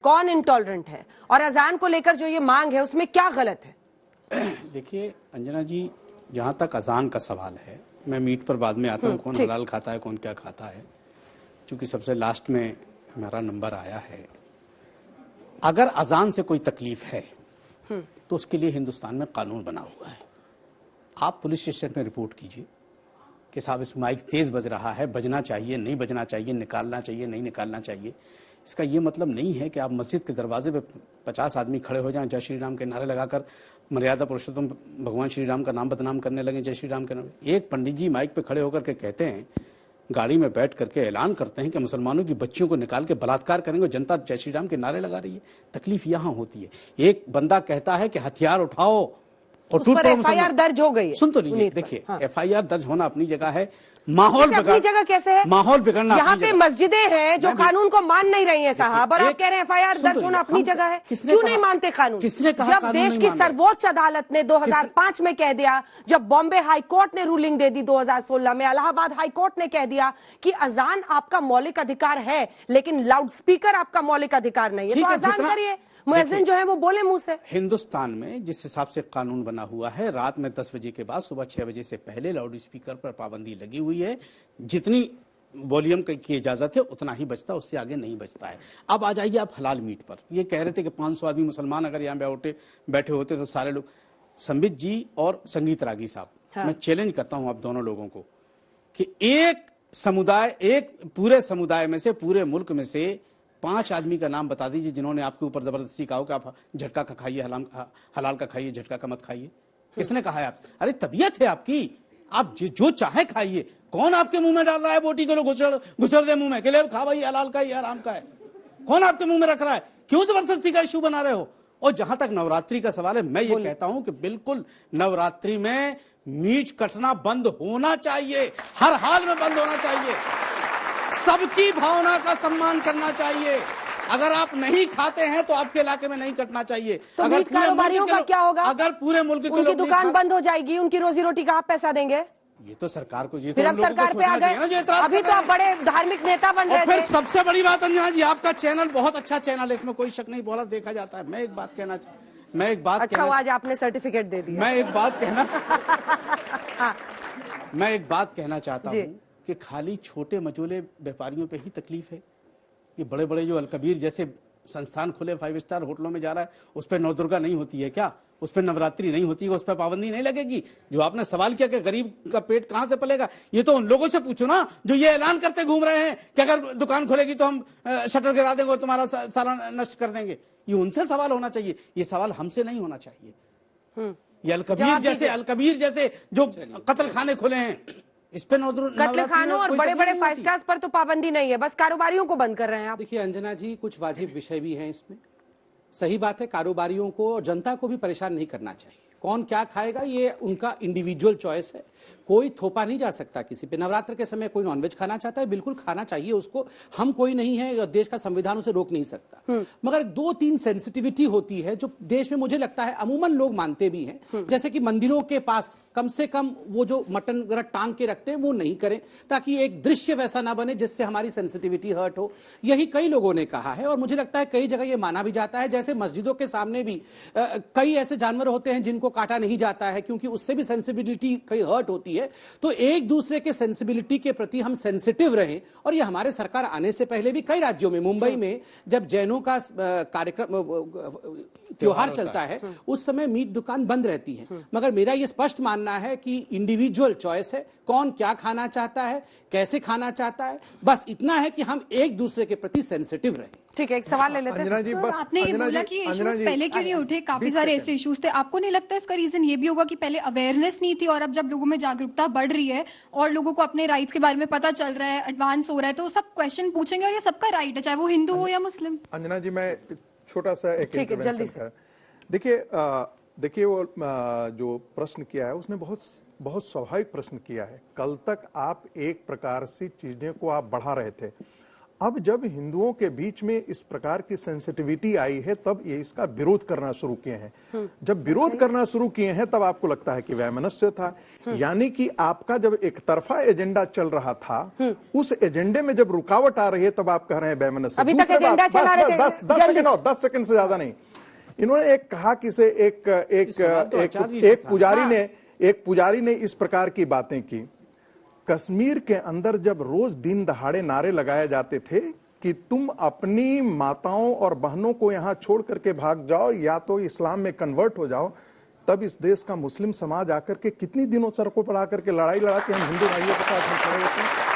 कौन इंटॉलरेंट है और अजान को लेकर जो ये मांग है उसमें क्या गलत है? देखिए अंजना जी, जहां तक अजान का सवाल है, मैं मीट पर बाद में आता हूँ, कौन हलाल खाता है कौन क्या खाता है, क्योंकि सबसे लास्ट में हमारा नंबर आया है। अगर अजान से कोई तकलीफ है तो उसके लिए हिंदुस्तान में कानून बना हुआ है। आप पुलिस स्टेशन में रिपोर्ट कीजिए कि साहब इस माइक तेज बज रहा है, बजना चाहिए नहीं बजना चाहिए, निकालना चाहिए नहीं निकालना चाहिए। इसका ये मतलब नहीं है कि आप मस्जिद के दरवाजे पे 50 आदमी खड़े हो जाएं, जय श्री राम के नारे लगाकर मर्यादा पुरुषोत्तम भगवान श्री राम का नाम बदनाम करने लगे, जय श्री राम के नाम। एक पंडित जी माइक पे खड़े होकर के कहते हैं, गाड़ी में बैठ करके ऐलान करते हैं कि मुसलमानों की बच्चियों को निकाल के बलात्कार करेंगे, जनता जय श्री राम के नारे लगा रही है। तकलीफ यहाँ होती है। एक बंदा कहता है कि हथियार उठाओ और टूट पड़ो। एफआईआर दर्ज हो गई है। सुन तो लीजिए, देखिए एफआईआर दर्ज होना अपनी जगह है, माहौल अपनी जगह कैसे है? माहौल बिगड़ना यहाँ पे मस्जिदें हैं जो कानून को मान नहीं रही हैं साहब, और आप कह रहे हैं एफआईआर दर्ज होना अपनी जगह है। क्यों नहीं मानते कानून? किसने कहा? जब देश की सर्वोच्च अदालत ने 2005 में कह दिया, जब बॉम्बे हाई कोर्ट ने रूलिंग दे दी 2016 में, इलाहाबाद हाई कोर्ट ने कह दिया कि अजान आपका मौलिक अधिकार है लेकिन लाउडस्पीकर आपका मौलिक अधिकार नहीं है, तो अजान करिए, मुअज्जिन जो है वो बोले मुंह से। हिंदुस्तान में जिस हिसाब से कानून बना हुआ है, रात में 10 बजे के बाद सुबह 6 बजे से पहले लाउड स्पीकर पर पाबंदी लगी हुई है। जितनी वॉल्यूम की इजाजत है उतना ही बचता, उससे आगे नहीं बचता है। अब आ जाइए आप हलाल मीट पर। ये कह रहे थे कि 500 आदमी मुसलमान अगर यहाँ बैठे होते तो सारे लोग। संबित जी और संगीत रागी साहब, मैं चैलेंज करता हूं आप दोनों लोगों को कि एक समुदाय, एक पूरे समुदाय में से, पूरे मुल्क में से 5 आदमी का नाम बता दीजिए जिन्होंने आपके ऊपर जबरदस्ती कहा हो कि आप झटका का खाइए, हलाल का खाइए, झटका का मत खाइए। किसने कहा है आप? अरे तबीयत है आपकी, आप जो चाहे खाइए। कौन आपके मुंह में डाल रहा है बोटी को घुसड़ दे मुंह में के लिए खा भाई, हलाल का ही हराम का है? कौन आपके मुंह में रख रहा है? क्यों जबरदस्ती का इशू बना रहे हो? और जहां तक नवरात्रि का सवाल है, मैं ये कहता हूं कि बिल्कुल नवरात्रि में मीट कटना बंद होना चाहिए, हर हाल में बंद होना चाहिए। सबकी भावना का सम्मान करना चाहिए। अगर आप नहीं खाते हैं तो आपके इलाके में नहीं कटना चाहिए। तो अगर कारोबारियों का क्या होगा? अगर पूरे मुल्क के उनकी दुकान बंद हो जाएगी, उनकी रोजी रोटी का आप पैसा देंगे? ये तो सरकार को, ये फिर अब सरकार पे आ गए। अभी तो आप बड़े धार्मिक नेता बन रहे थे। फिर सबसे बड़ी बात अंजना जी, आपका चैनल बहुत अच्छा चैनल है, इसमें कोई शक नहीं, बहुत देखा जाता है। मैं एक बात कहना अच्छा, आज आपने सर्टिफिकेट दे दिया। मैं एक बात कहना चाहता हूँ कि खाली छोटे मझोले व्यापारियों पे ही तकलीफ है। ये बड़े बड़े जो अलकबीर जैसे संस्थान खुले, 5 स्टार होटलों में जा रहा है, उस पर नवदुर्गा नहीं होती है क्या? उस पर नवरात्रि नहीं होती है? उस पर पाबंदी नहीं लगेगी? जो आपने सवाल किया कि गरीब का पेट कहां से पलेगा, ये तो उन लोगों से पूछो ना जो ये ऐलान करते घूम रहे हैं कि अगर दुकान खुलेगी तो हम शटर गिरा देंगे और तुम्हारा सारा नष्ट कर देंगे। ये उनसे सवाल होना चाहिए, ये सवाल हमसे नहीं होना चाहिए। ये अलकबीर जैसे जो कत्ल खाने खुले हैं, इस पे कत्ल खानों और बड़े बड़े 5 स्टार्स पर तो पाबंदी नहीं है, बस कारोबारियों को बंद कर रहे हैं आप। देखिए अंजना जी, कुछ वाजिब विषय भी हैं इसमें। सही बात है, कारोबारियों को और जनता को भी परेशान नहीं करना चाहिए। कौन क्या खाएगा ये उनका इंडिविजुअल चॉइस है, कोई थोपा नहीं जा सकता किसी पे। नवरात्र के समय कोई नॉनवेज खाना चाहता है, बिल्कुल खाना चाहिए उसको, हम कोई नहीं है, देश का संविधान उसे रोक नहीं सकता। मगर 2-3 सेंसिटिविटी होती है जो देश में मुझे लगता है अमूमन लोग मानते भी हैं। जैसे कि मंदिरों के पास कम से कम वो जो मटन वगैरह टांग के रखते हैं वो नहीं करें, ताकि एक दृश्य वैसा ना बने जिससे हमारी सेंसिटिविटी हर्ट हो। यही कई लोगों ने कहा है और मुझे लगता है कई जगह ये माना भी जाता है। जैसे मस्जिदों के सामने भी कई ऐसे जानवर होते हैं जिनको काटा नहीं जाता है, क्योंकि उससे भी सेंसिबिलिटी कई हर्ट होती है। तो एक दूसरे के सेंसिबिलिटी के प्रति हम सेंसिटिव रहें। और ये हमारे सरकार आने से पहले भी कई राज्यों में, मुंबई में जब जैनों का कार्यक्रम त्योहार चलता है उस समय मीट दुकान बंद रहती है। मगर मेरा ये स्पष्ट मानना है कि इंडिविजुअल चॉइस है, कौन क्या खाना चाहता है, कैसे खाना चाहता है, बस इतना है कि हम एक दूसरे के प्रति सेंसिटिव रहें। ठीक है, एक सवाल ले लेते हैं। जी, बस आपने ये बोला कि इश्यूज पहले क्यों नहीं उठे, काफी सारे ऐसे इश्यूज थे। आपको नहीं लगता इसका रीजन ये भी होगा कि पहले अवेयरनेस नहीं थी, और अब जब लोगों में जागरूकता बढ़ रही है और लोगों को अपने राइट्स के बारे में पता चल रहा है, एडवांस हो रहा है, तो सब क्वेश्चन पूछेंगे और ये सबका राइट है, चाहे वो हिंदू हो या मुस्लिम। अंजना जी, मैं छोटा सा एक जल्दी से देखिए वो जो प्रश्न किया है उसने बहुत स्वाभाविक प्रश्न किया है। कल तक आप एक प्रकार से चीजें को आप बढ़ा रहे थे, अब जब हिंदुओं के बीच में इस प्रकार की सेंसिटिविटी आई है तब ये इसका विरोध करना शुरू किए हैं। जब विरोध करना शुरू किए हैं तब आपको लगता है कि वैमनस्य था, यानी कि आपका जब एक तरफा एजेंडा चल रहा था उस एजेंडे में जब रुकावट आ रही है तब आप कह रहे हैं वैमनस्य। अभी तक एजेंडा चला रहे थे। 10 सेकंड से ज्यादा नहीं। इन्होंने एक कहा कि से एक पुजारी ने इस प्रकार की बातें की। कश्मीर के अंदर जब रोज दिन दहाड़े नारे लगाए जाते थे कि तुम अपनी माताओं और बहनों को यहां छोड़ करके भाग जाओ या तो इस्लाम में कन्वर्ट हो जाओ, तब इस देश का मुस्लिम समाज आकर के कितनी दिनों सड़कों पर आकर के लड़ाई लड़ा के हम हिंदू भाइयों के साथ खड़े होते हैं।